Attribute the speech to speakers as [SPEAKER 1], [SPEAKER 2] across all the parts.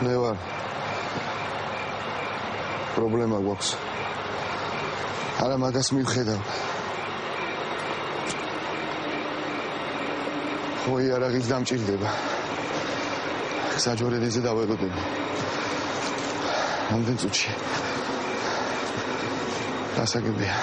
[SPEAKER 1] მე ვარ პრობლემა გვაქვს არა მაგას მივხედავ ხო იარაღიც დამჭირდება საჯვარედინზე დაველოდები რამდენ წუთში დასაგებია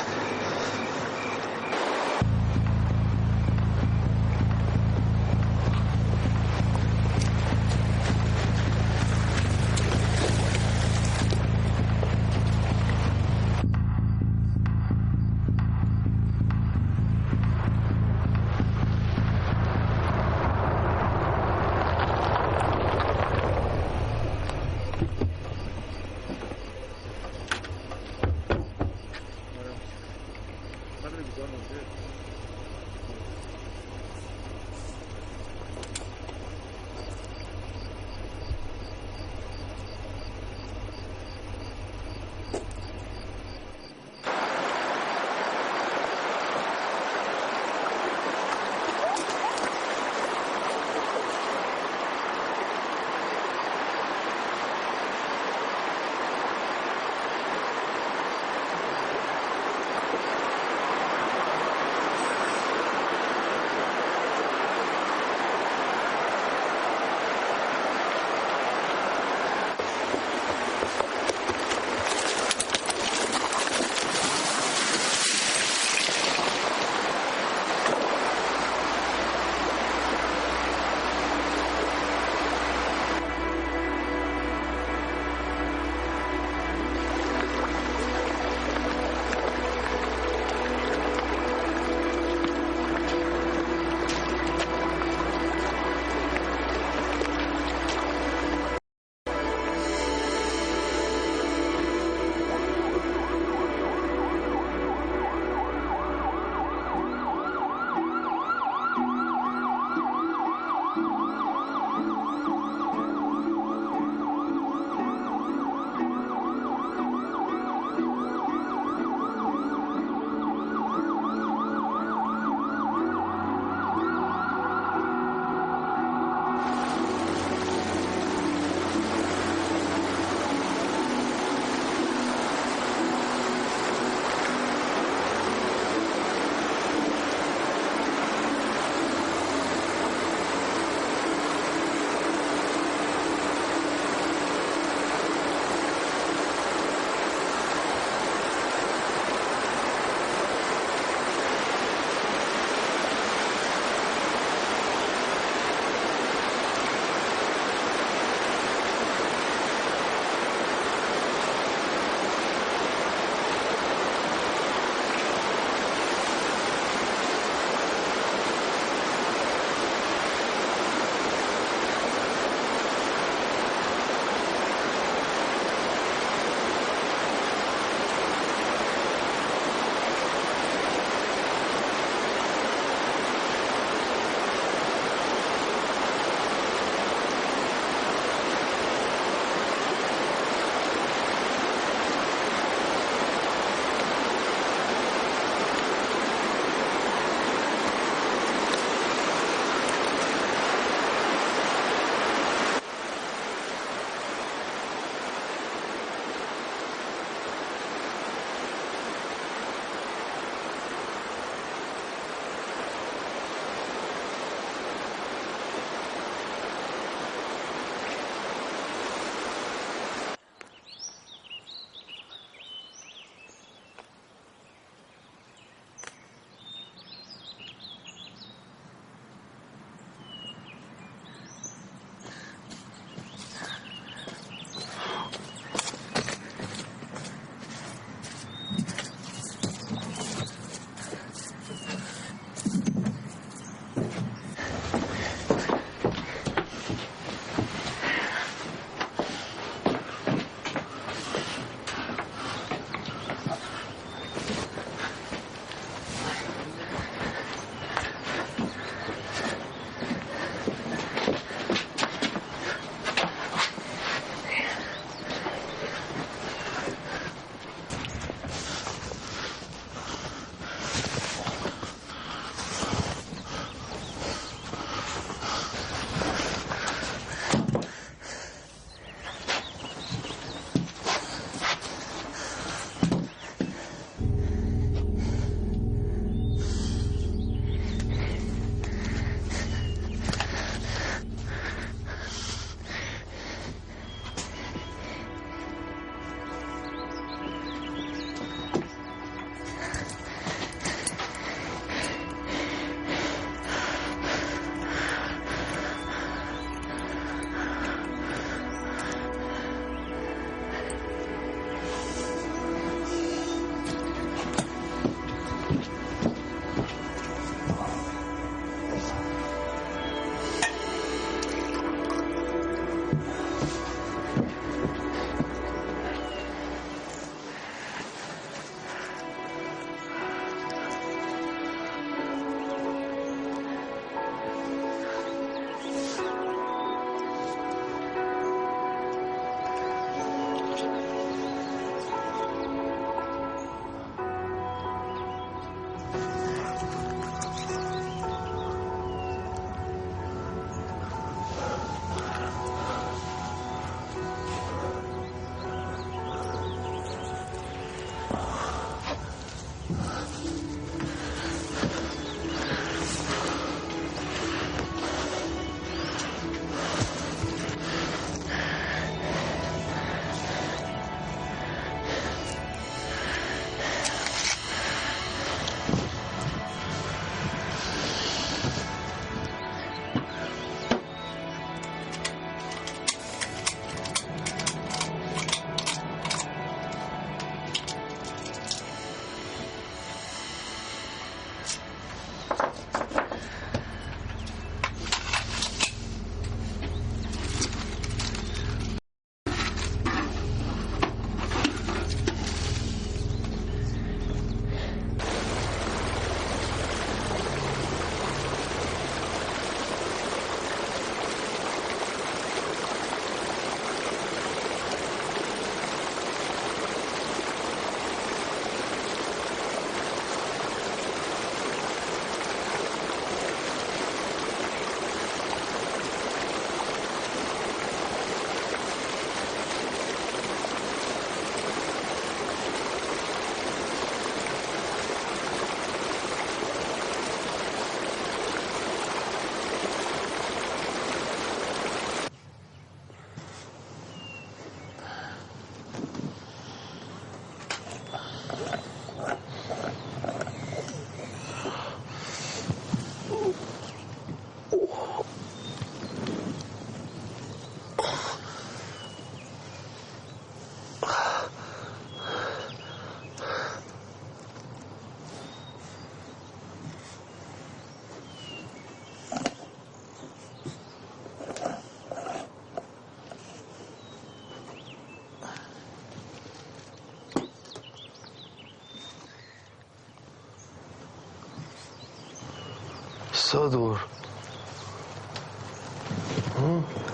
[SPEAKER 2] სადვარ?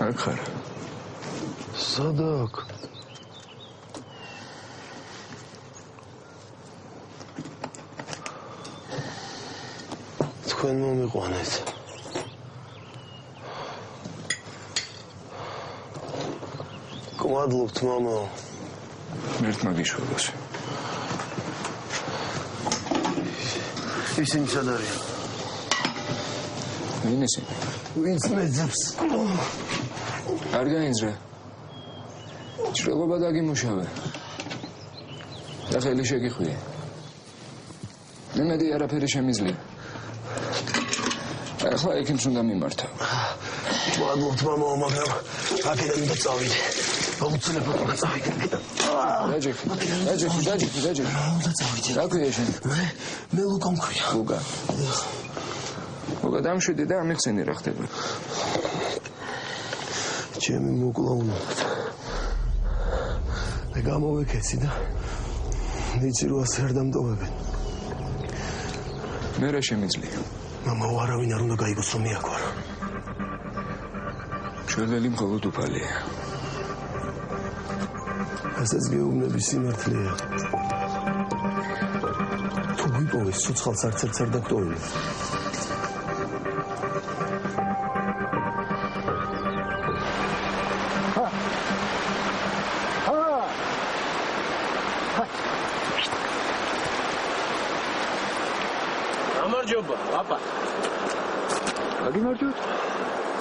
[SPEAKER 1] აქ ხარ.
[SPEAKER 2] სადაკ? თქვენ მომიყვანეთ. გმადლობთ, მამა.
[SPEAKER 1] ერთმა გიშველოს.
[SPEAKER 2] ისინი სად არიან?
[SPEAKER 1] ვინ ისინი?
[SPEAKER 2] ვინც მეძებს?
[SPEAKER 1] არ გაინძრე. ჭრილობა დაგიმუშავე. და ხელი შეგიხვიე. ნემედი არაფერი შემიძლია. ახლა იქით უნდა მიმართა.
[SPEAKER 2] გმადლობთ, მამა, მაგრამ აქედან უნდა წავიდე. აუცილებლად უნდა წავიდე.
[SPEAKER 1] დაჯექი.
[SPEAKER 2] უნდა წავიდე.
[SPEAKER 1] რა ქვია შენ?
[SPEAKER 2] მე ლუკა მქვია.
[SPEAKER 1] ლუკა დამშვიდი და ამიხსენი რა ხდება.
[SPEAKER 2] ჩემი მოკლა უნდა. მე გამოვეკეცი და ვიცი რომ ასე არ დამტოვებენ.
[SPEAKER 1] მე რა შემიძლია?
[SPEAKER 2] მამა, არავინ არ უნდა გაიგოს რომ მე აქ ვარ.
[SPEAKER 1] ჩვენელი მხოლოდ უფალია.
[SPEAKER 2] ასეც გეუბნები სიმართლეა. თუ ვიპოვეს ცოცხალს არც ერთ არ დაგტოვებთ.
[SPEAKER 3] გამარჯობა, papa.
[SPEAKER 4] აგიმარჯოთ?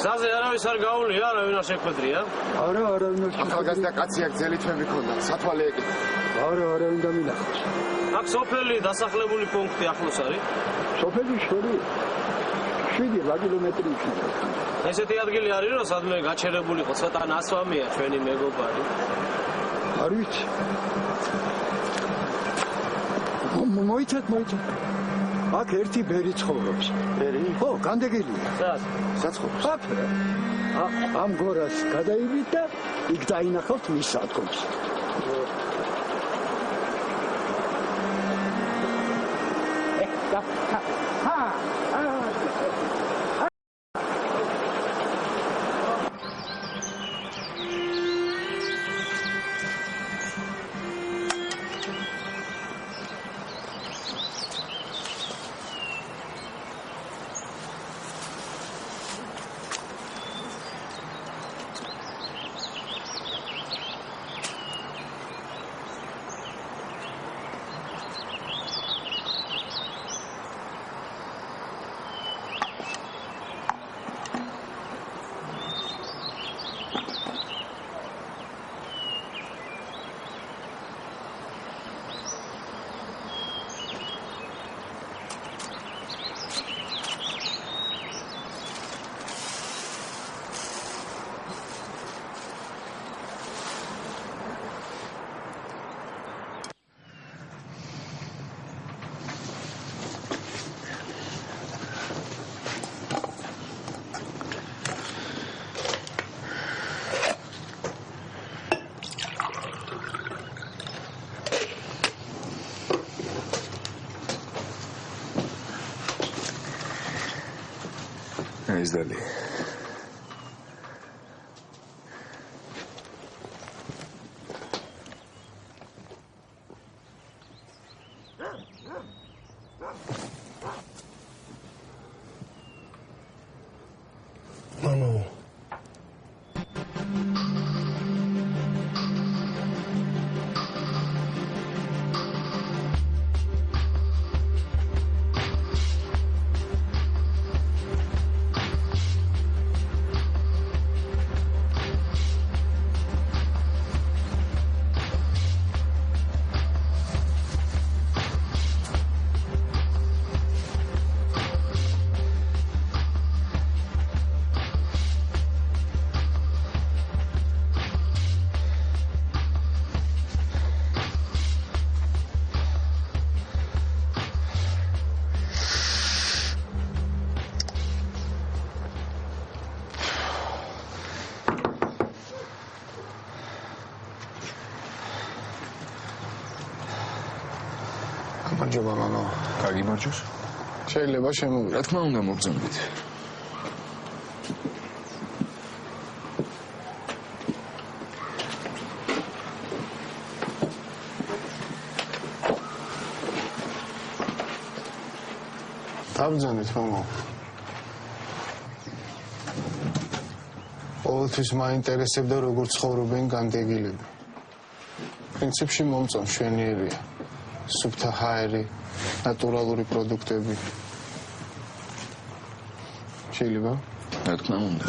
[SPEAKER 3] ზაზე არავის არ გაუნია, არავინ არ შეხვედრია?
[SPEAKER 4] არა, არავინ არ
[SPEAKER 1] ახალგაზრდა კაცი აქ ძელი ჩვენ მქონდა. სათვალე ეკიდა.
[SPEAKER 4] არა, არავინ დამილახავს.
[SPEAKER 3] აქ სოფელი დასახლებული პუნქტი ახლოს არის.
[SPEAKER 4] სოფელი შველი 7 კილომეტრი იქნება.
[SPEAKER 3] ესეთი ადგილი არის, რომ სადმე გაჩერებული ხო, ცოტა ნასვამია ჩვენი მეგობარი.
[SPEAKER 4] არ ვიცი. მოიცათ. აქ ერთი ბერი ცხოვრობს.
[SPEAKER 1] ბერი?
[SPEAKER 4] ხო, განდეგილია.
[SPEAKER 1] საცხოვრებს.
[SPEAKER 4] აქ ამ გორას გადაივით და იქ დაინახავთ მის სადგომს.
[SPEAKER 1] ეს დალი.
[SPEAKER 2] მამა,
[SPEAKER 1] გამარჯობა, მამა.
[SPEAKER 5] გაგიმარჯოს?
[SPEAKER 1] შეიძლება შემოვიდეთ.
[SPEAKER 5] რა თქმა უნდა მოგზაურეთ.
[SPEAKER 1] დავძანეთ, მამა. ყოველთვის მაინტერესებდა როგორ ცხოვრობენ განდეგილები. პრინციპში მომწონს მშვენიერია. სუფთა ჰაერი, ნატურალური პროდუქტები. შეიძლება?
[SPEAKER 5] რა თქმა უნდა.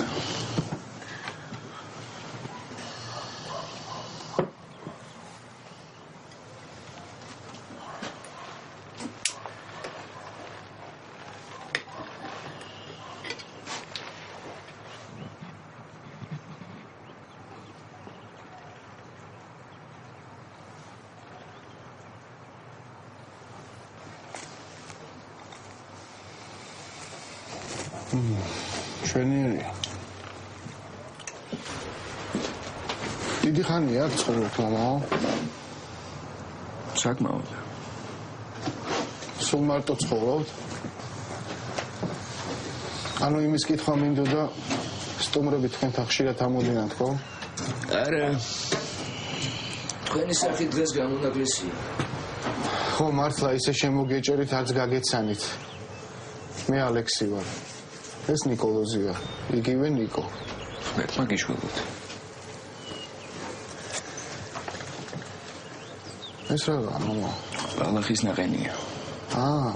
[SPEAKER 1] მშვენიერია. დიდი ხანია აქ ცხოვრობ, მამაო?
[SPEAKER 5] საკმაოდ.
[SPEAKER 1] სულ მარტო ცხოვრობთ? ანუ იმის კითხვა მინდოდა, სტუმრები თქვენთან ხშირად ამოდიან, თქო?
[SPEAKER 5] არა. თქვენი სახით დღეს გამონაკლისია.
[SPEAKER 1] ხო, მართლა ისე შემოგეჭერით, არც გაგეცანით. მე ალექსი ვარ. ეს ნიკოლოზია, იგივე ნიკო.
[SPEAKER 5] ერთმა გიშველოთ.
[SPEAKER 1] ეს რა, მამა?
[SPEAKER 5] ბალახის ნაყენია.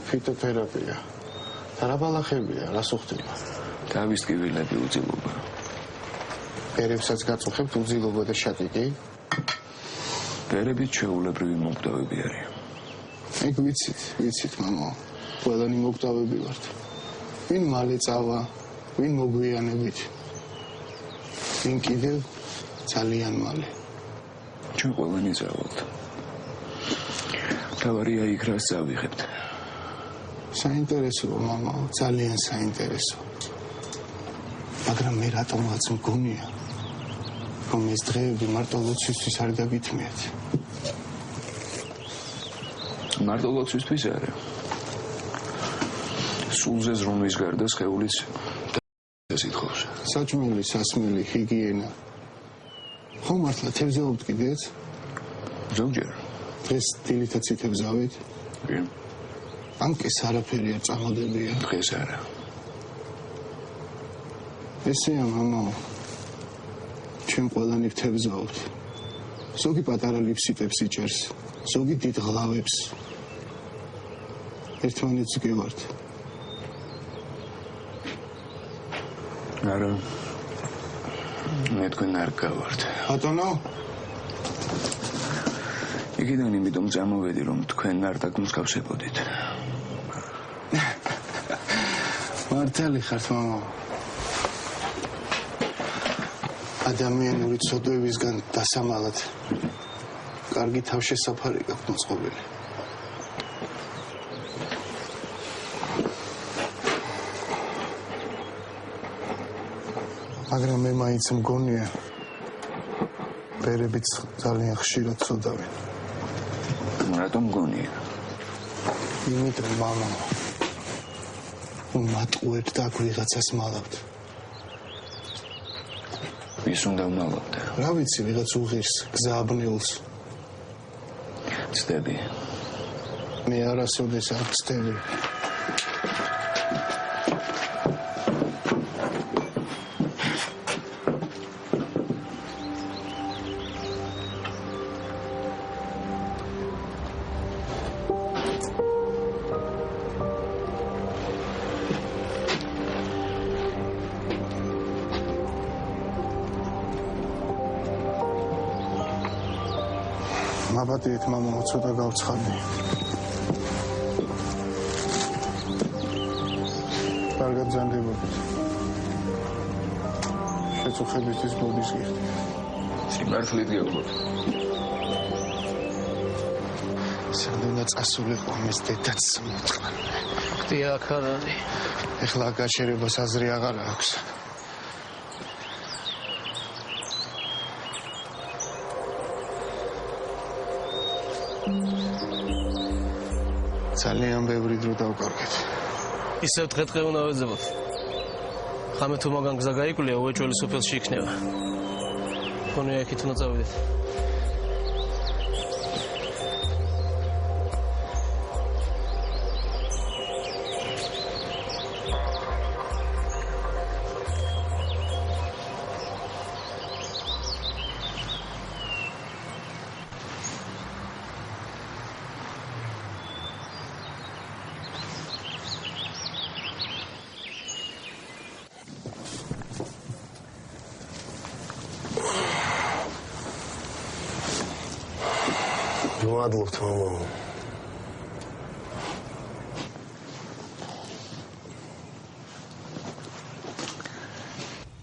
[SPEAKER 1] ფიტოთერაპია. და რა ბალახებია, რას უხდება?
[SPEAKER 5] თავის ტკივილები უძილობა.
[SPEAKER 1] პერებსაც გაწუხებთ უძილობა და შაკიკი?
[SPEAKER 5] პერებით ჩვეულებრივი მომკვდავები არიან.
[SPEAKER 1] ეგ ვიცით, მამა. ყველანი მომკვდავები ვართ. ვინ მალე წავა, ვინ მოგვიანებით. ვინ კიდევ ძალიან მალე.
[SPEAKER 5] ჩვენ ყველანი წავალთ. თავარია იქ რას წავიღებთ.
[SPEAKER 1] საინტერესოა, მამა, ძალიან საინტერესო. მაგრამ მე რატომაც მგონია, რომ ეს დღეები მარტო ლოცვისთვის არ გაგითმიათ.
[SPEAKER 5] მარტო ლოცვისთვის არა. სულზე ზრუნვის გარდა სხეულიც ითხოვს.
[SPEAKER 1] საჭმელი, სასმელი, ჰიგიენა. ხო მართლა თევზაობთ კიდეც?
[SPEAKER 5] ზოგჯერ.
[SPEAKER 1] დღეს დილითაც ითევზავით?
[SPEAKER 5] კი.
[SPEAKER 1] ანკეს არაფერი არ წამოდებია.
[SPEAKER 5] დღეს არა.
[SPEAKER 1] ესეა, მამა. ჩვენ ყველანი ვთევზაობთ. ზოგი პატარა ლიფსიტებს იჭერს, ზოგი დიდ ღლავებს. ერთმანეთს გევართ.
[SPEAKER 5] არა. მე თქვენ არ გავართ.
[SPEAKER 1] ბატონო?
[SPEAKER 5] იქიდან იმიტომ წამოვედი, რომ თქვენ არ დაგმსგავსებოდით.
[SPEAKER 1] მართალი ხართ, მამა. ადამიანური ცოდვებისგან დასამალად კარგი თავშესაფარი გაქვთ მოწყობილი. მაგრამ მე მაინც მგონია, პერებიც ძალიან ხშირად ცოდავენ.
[SPEAKER 5] რატომ მგონია?
[SPEAKER 1] იმიტომ, მამა, მატყუებთ და აქ ვიღაცას მალავთ.
[SPEAKER 5] ვის უნდა ვმალავდა?
[SPEAKER 1] რა ვიცი, ვიღაც უღირს, გზააბნეულს.
[SPEAKER 5] ცდები.
[SPEAKER 1] მე არასოდეს არ ვცდები. მაბადიეთ, მამა, ცოტა გავცხადე. კარგად ზანდებოდეთ. შეწუხებისთვის ბოდის გიხდით.
[SPEAKER 5] სიმართლით გეუბნოთ.
[SPEAKER 1] სანდუნა წასულიყო ამის დედაც მოწყალე.
[SPEAKER 3] ხტი აქ არ არის.
[SPEAKER 1] ეხლა გაჩერებას აზრი აღარ აქვს. ძალიან ბევრი დრო დავკარგეთ.
[SPEAKER 3] ისევ დღე უნდა ვეძებოთ. ხამე თუ მაგან გზა გაიკვლიო, უეჭველი სოფელში იქნება. ხონია იქით უნდა წავიდეთ.
[SPEAKER 2] მადლობთ მამა.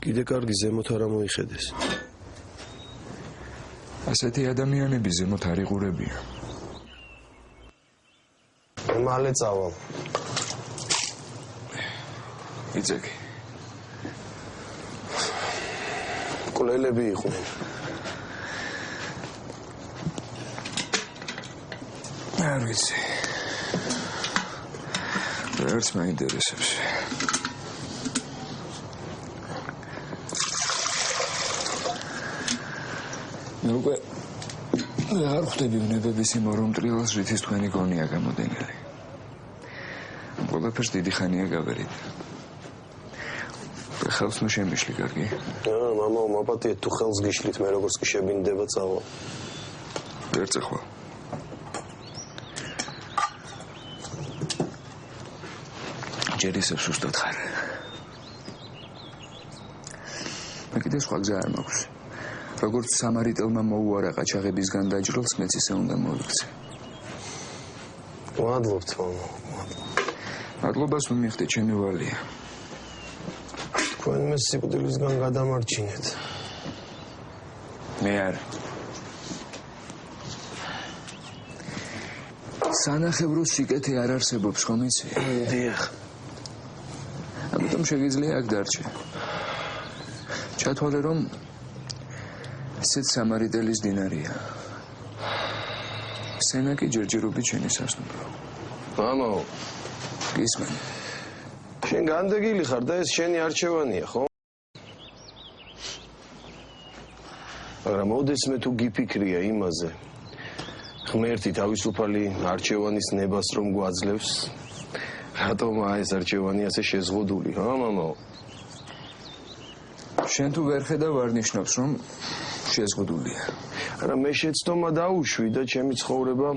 [SPEAKER 2] კიდე კარგი ზემოთ არ მოიხედეს.
[SPEAKER 5] ასეთი ადამიანები ზემოთ არ იყურებია.
[SPEAKER 2] მალე წავალ.
[SPEAKER 5] იცექი.
[SPEAKER 2] კვლელები იყვნენ.
[SPEAKER 5] არ ვიცი. ვერც მაინტერესებს. მე უკვე არ ხვდები უნებების იმ ორომტრილას, რითიც თქვენი გონია გამოდენილი. ყველაფერს დიდი ხანია გავერიდე. ხელს ნუ შემიშლი, კარგი?
[SPEAKER 2] მამა, მაპატიეთ თუ ხელს გიშლით, მე როგორც კი შებინდება წავალ.
[SPEAKER 5] ვერ წახვალ. ჯერ ისევ სუსტად ხარ. მე კიდე სხვა გზა არ მაქვს. როგორც სამარიტელმა მოუარა ყაჩაღებისგან დაჯრალს, მეც ისე უნდა მოვიქცე.
[SPEAKER 2] მადლობთ მამა.
[SPEAKER 5] მადლობას ნუ მიხდე, ჩემი ვალია.
[SPEAKER 2] თქვენ მე სიკვდილისგან გადამარჩინეთ.
[SPEAKER 5] მე არ. სანახევრო სიკეთე არ არსებობს, ხომ იცი?
[SPEAKER 2] დიახ.
[SPEAKER 5] ამიტომ შეგიძლია აქ დარჩე. ჩათვალე, რომ ისეთ სამარიტელის დინარია. სენა კი ჯერჯერობით შენი სასტუმრო.
[SPEAKER 2] მამაო,
[SPEAKER 5] გისმენ.
[SPEAKER 2] შენ განდეგილი ხარ და ეს შენი არჩევანია, ხო? მაგრამ ოდესმე თუ გიფიქრია იმაზე, ღმერთი თავისუფალი არჩევანის ნებას რომ გვაძლევს, რატომა ეს არჩევანი ასე შეზღუდული, ჰა, მამაო?
[SPEAKER 5] შენ თუ ვერ ხედავ არ ნიშნავს, რომ შეზღუდულია.
[SPEAKER 2] არა, მე შეცდომა დაუშვი და ჩემი ცხოვრება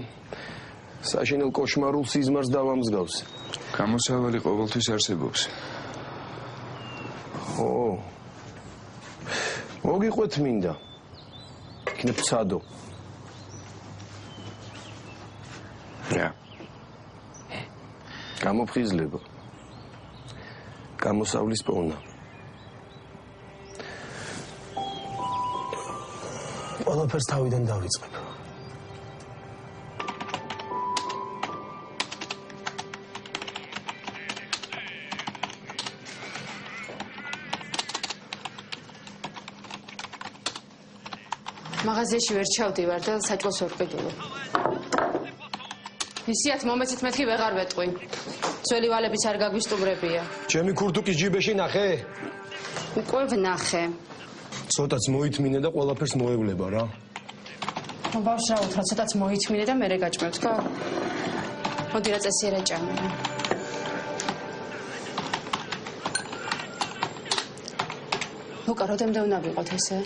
[SPEAKER 2] საშინელ კოშმარულ სიზმარს დავამსგავსე.
[SPEAKER 5] გამოსავალი ყოველთვის არსებობს.
[SPEAKER 2] ხო. მოგიყვეთ მინდა. იქნებ ცადო.
[SPEAKER 5] რა.
[SPEAKER 2] გამოფხიზლება. გამოსავლის პოვნა. ყველაფერს თავიდან დავიწყებ.
[SPEAKER 6] მაღაზიაში ვერ ჩავდივარ და საჭმელს ვერ ყიდულობ. ისიათ მომეცით მეთქი ვეღარ ვეტყვი. ძველი ვალებიც არ გაგვისტუმრებია.
[SPEAKER 2] ჩემი ქურთუკის ჯიბეში ნახე?
[SPEAKER 6] უკვე ვნახე.
[SPEAKER 2] ცოტაც მოითმინე და ყველაფერს მოევლება რა.
[SPEAKER 6] ბავშვს რა უთხრა, ცოტაც მოითმინე და მერე გაჭმევ, თქო? მოდი რა წესიერად ჭამე. ლუკა, როდემდე უნდა ვიყოთ ესე?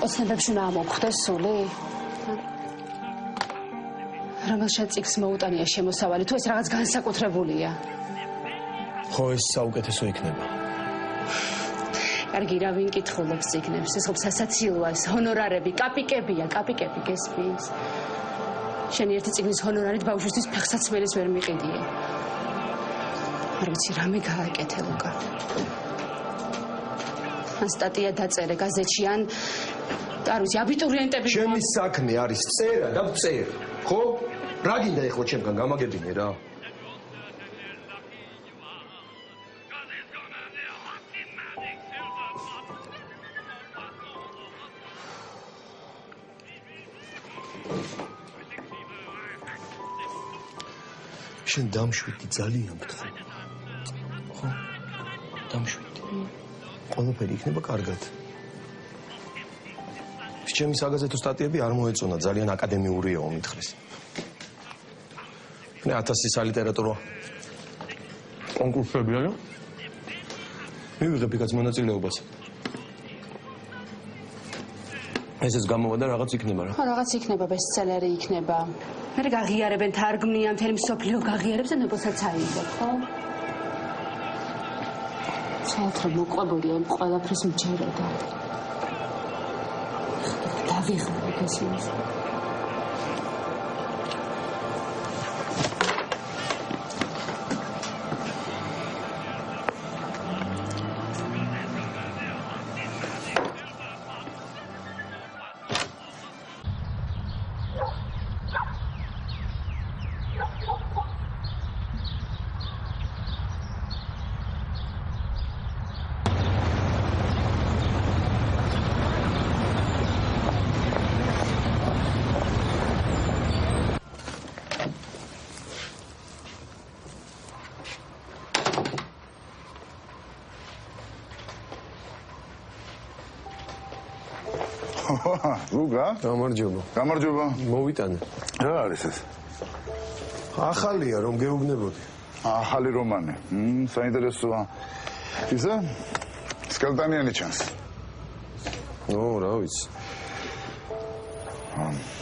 [SPEAKER 6] ოცნებებში უნდა ამოგხვდეს სული? რომელშად წიგს მოუტანია შემოსავალი, თუ ეს რაღაც განსაკუთრებულია?
[SPEAKER 2] ხო, ეს საუკეთესო იქნება.
[SPEAKER 6] კარგი, რა ვინ კითხულობს წიგნებს? ეს ხო სასაცილოა, ეს ჰონორარები, კაპიკებია, კაპიკები გესმის? შენი ერთი წიგნის ჰონორარით ბავშვისთვის ფეხსაცმელიც ვერ მიყიდია. არ ვიცი, რამე გააკეთე, ლუკა. ან სტატია დაწერე გაზეთში, ან არ ვიცი, აბიტურიენტები.
[SPEAKER 2] ჩემი საქმე არის წერა და წერ, ხო? რა გინდა ეხლა ჩემგან გამაგებინე რა? შენ დამშვიდი ძალიან გთხოვ. ხო? დამშვიდი. ყველაფერი იქნება კარგად. ჩემი საგაზეთო სტატიები არ მოეწონა, ძალიან აკადემიურია ომითხრეს. მე 1000 სალიტერატურო კონკურსები არა? მივიღებ იქაც მონაწილეობას. ესეც გამოვა და რაღაც იქნება რა.
[SPEAKER 6] ხო, რაღაც იქნება, ბესტსელერი იქნება. მე გაღიარებენ თარგმნია, მთელი მსოფლიო გაღიარებს და ნებოსაც აიღებ, ხო? საერთოდ მოყვებულია იმ ყველაფრის მჯეროდა. დავიღებ ეს ის.
[SPEAKER 7] ლუგა?
[SPEAKER 2] გამარჯობა.
[SPEAKER 7] გამარჯობა.
[SPEAKER 2] მოვიტანე.
[SPEAKER 7] რა არის ეს?
[SPEAKER 2] ახალია რომ გეუბნებოდი.
[SPEAKER 7] ახალი რომანი. საინტერესოა. ისა? სკელტანიანი ჩანს.
[SPEAKER 2] ო, რა ვიცი.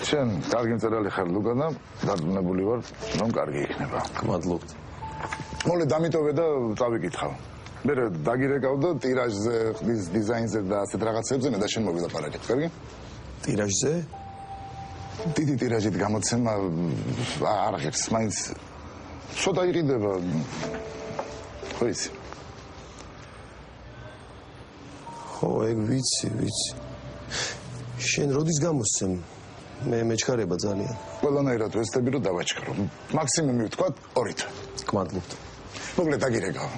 [SPEAKER 7] შენ კარგი მწერალი ხარ ლუგა და დარწმუნებული ვარ რომ კარგი იქნება.
[SPEAKER 2] გმადლობთ.
[SPEAKER 7] მოლე დამიტოვე და წავიკითხავ. მე დაგირეკავ და ტირაჟზე, ხდის დიზაინზე და ასეთ რაღაცებზე მე და შენ მოგილაპარაკეთ, კარგი?
[SPEAKER 2] ტირაჟზე?
[SPEAKER 7] დიდი ტირაჟით გამოცემა არ აღებს, მაინც ცოტა იყიდება. ხო იცი?
[SPEAKER 2] ხო, ეგ ვიცი. შენ როდის გამოსცემ? მე მეჩქარება ძალიან.
[SPEAKER 7] ყველანაირად ვესწრები რომ დავაჩქარო. მაქსიმუმი ვთქვათ 2 თვე.
[SPEAKER 2] გმადლობთ.
[SPEAKER 7] მოკლედ დაგირეკავ.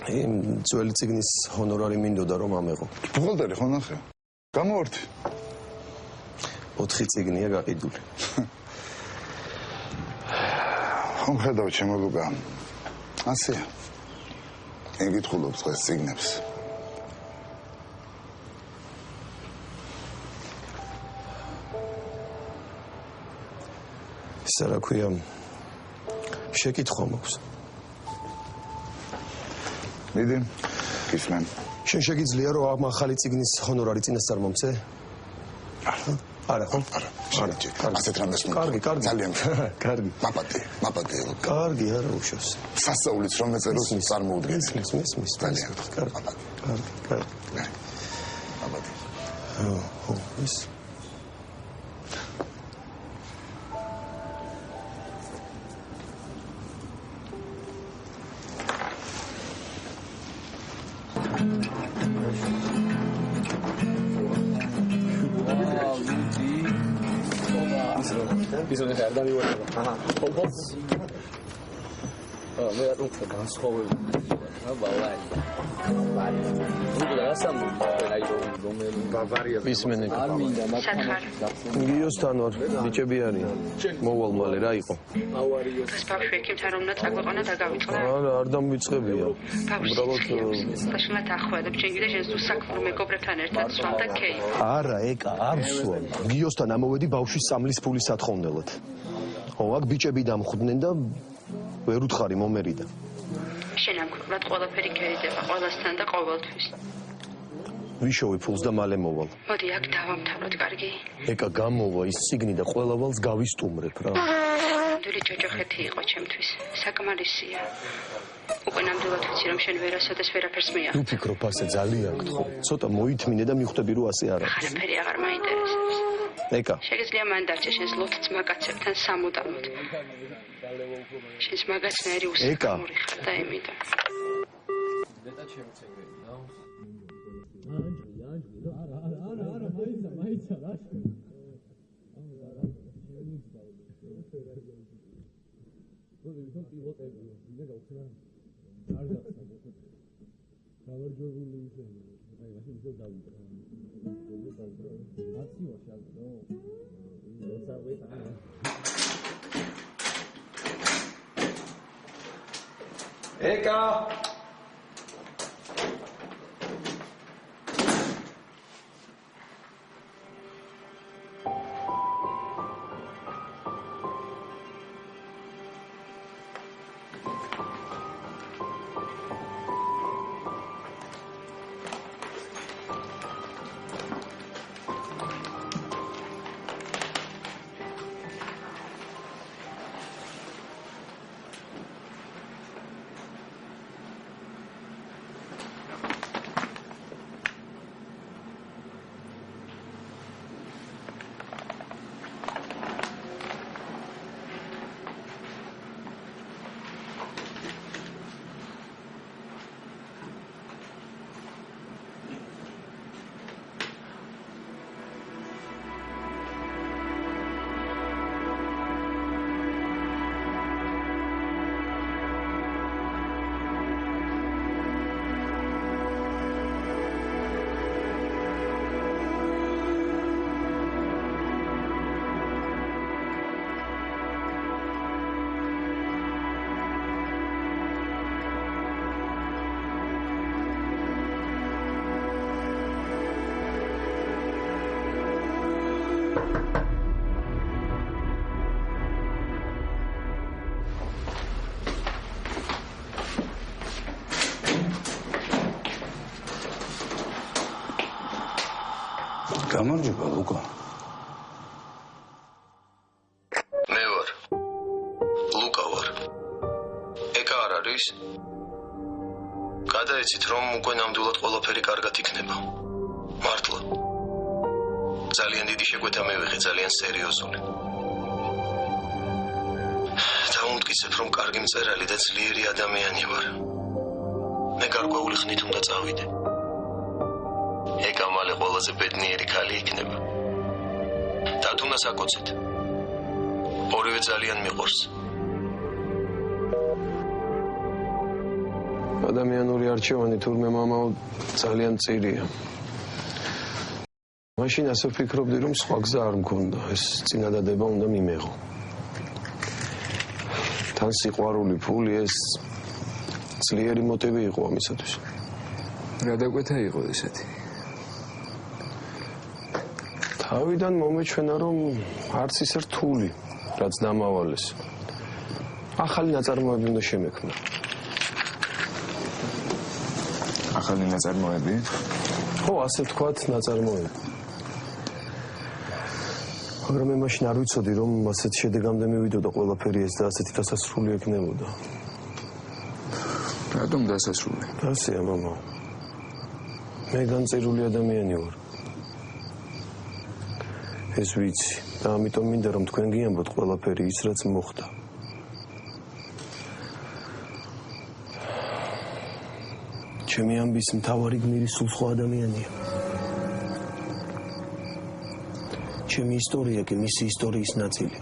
[SPEAKER 2] იმ ძველი წიგნის ჰონორარი მინდოდა რომ ამეღო.
[SPEAKER 7] ბუღალტერი ხო ნახე? გამოვარდი.
[SPEAKER 2] 4 წიგნია გაყიდული.
[SPEAKER 7] ხომ ხედავ ჩემო ლუგა. ასეა. ეკითხულობ დღეს წიგნებს.
[SPEAKER 2] ისა რა ქვია? შეკითხვა მაქვს.
[SPEAKER 7] მიდი, ისმენ.
[SPEAKER 2] შენ შეგიძლია რომ ამ ახალი წიგნის ჰონორარი წინასწარ მომცე? არა, ხო?
[SPEAKER 7] არა. ასეთ რამეს
[SPEAKER 2] კარგი.
[SPEAKER 7] ძალიან
[SPEAKER 2] კარგი.
[SPEAKER 7] მაპატი.
[SPEAKER 2] კარგი, არა უშავს.
[SPEAKER 7] სასწაულიც რომ ეწეროს წარმოუდგენელი.
[SPEAKER 2] მის.
[SPEAKER 7] ძალიან
[SPEAKER 2] კარგი.
[SPEAKER 7] მაპატი.
[SPEAKER 2] ხო, ის.
[SPEAKER 3] ისინი ხარ დამივარდება. აჰა. მე რატომ განსხვავებული რა ბავარი. ბავარია.
[SPEAKER 2] ისმენები.
[SPEAKER 3] არ მინდა
[SPEAKER 6] სათხარ
[SPEAKER 2] გიოსთან ვარ, ბიჭები არიან. მოვალ მალე რა იყო?
[SPEAKER 6] ავარიო ეს ბავშვი ექიმთან რომ უნდა წაგვეყანა და გავიწყდა
[SPEAKER 2] არა, არ დამვიწყებია. უბრალოდ
[SPEAKER 6] საშინლად ახველებ ჩემი და შენს უსაქმრო მეგობრებთან ერთად სვამ და კეი
[SPEAKER 2] არა, ეკა, არ სვამ. გიოსთან ამოვედი ბავშვის სამლის ფულის სათხოვნელად. ხო, აქ ბიჭები დამხვდნენ და ვერ უთხარი მომერიდა.
[SPEAKER 6] შენ ამქვეყნად ყველაფერი გერიდება ყველასთან და ყოველთვის
[SPEAKER 2] ვიშოვე ფულს და მალე მოვალ.
[SPEAKER 6] მოდი აქ დავამთავროთ, კარგი?
[SPEAKER 2] ეკა გამოვა ის ციგნი და ყველა ვალს გავისტუმრებ რა.
[SPEAKER 6] ნამდვილი ჯოჯოხეთი იყო ჩემთვის. საკმარისია. უკვე ნამდვილად ვიცი რომ შენ ვერასოდეს ვერაფერს მიახ.
[SPEAKER 2] თუ ფიქრობ ასე ძალიან გთხოვ. ცოტა მოითმინე და მიხვდები რომ ასე არ არის.
[SPEAKER 6] არაფერი აღარ მაინტერესებს.
[SPEAKER 2] ეკა.
[SPEAKER 6] შეგიძლია მან დარჩე შენს ლოთც მაგაცებთან სამუდამოდ. შენს მაგაცნაირი უსაქმური ხარ და იმიდან.
[SPEAKER 2] ეკა
[SPEAKER 5] გამარჯობა ლუკა.
[SPEAKER 2] მე ვარ ლუკა ვარ ეკა არ არის გადაეცით რომ უკვე ნამდვილად ყველაფერი კარგად იქნება მართლა ძალიან დიდი შეკვეთა მივიღე ძალიან სერიოზული დაუმტკიცებ რომ კარგი მწერალი და ძლიერი ადამიანი ვარ მე გარკვეული ხნით უნდა წავიდე ეკა მალე ყველაზე ბედნიერი ქალი იქნება დათუნას აკოცეთ ორივე ძალიან მიყვარს ადამიანური არჩევანი თურმე მამაო ძალიან წირია მაშინ ასე ვფიქრობდი რომ სხვა გზა არ მქონდა ეს წინადადება უნდა მიმეღო თან სიყვარული ფული ეს ძლიერი მოტივი იყო ამისათვის
[SPEAKER 5] რა დაკვეთა იყო ესეთი
[SPEAKER 2] თავიდან მომეჩვენა რომ არც ისე რთული რაც დამავალეს ახალი ნაწარმოები უნდა შემექმნა
[SPEAKER 5] ახალი ნაწარმოები
[SPEAKER 2] ხო ასე ვთქვათ ნაწარმოები მაგრამ მე მაშინ არ ვიცოდი რომ ასეთ შედეგამდე მივიდოდა ყველაფერი ეს და ასეთი დასასრული ექნებოდა
[SPEAKER 5] რატომ დასასრული
[SPEAKER 2] ასეა მამა მე განწირული ადამიანი ვარ ეს ვიცი და ამიტომ მინდა რომ თქვენ გიამბოთ ყველაფერი ის რაც მოხდა ჩემი ამბის მთავარი გმირი სულ სხვა ადამიანია ჩემი ისტორია კი მისი ისტორიის ნაწილი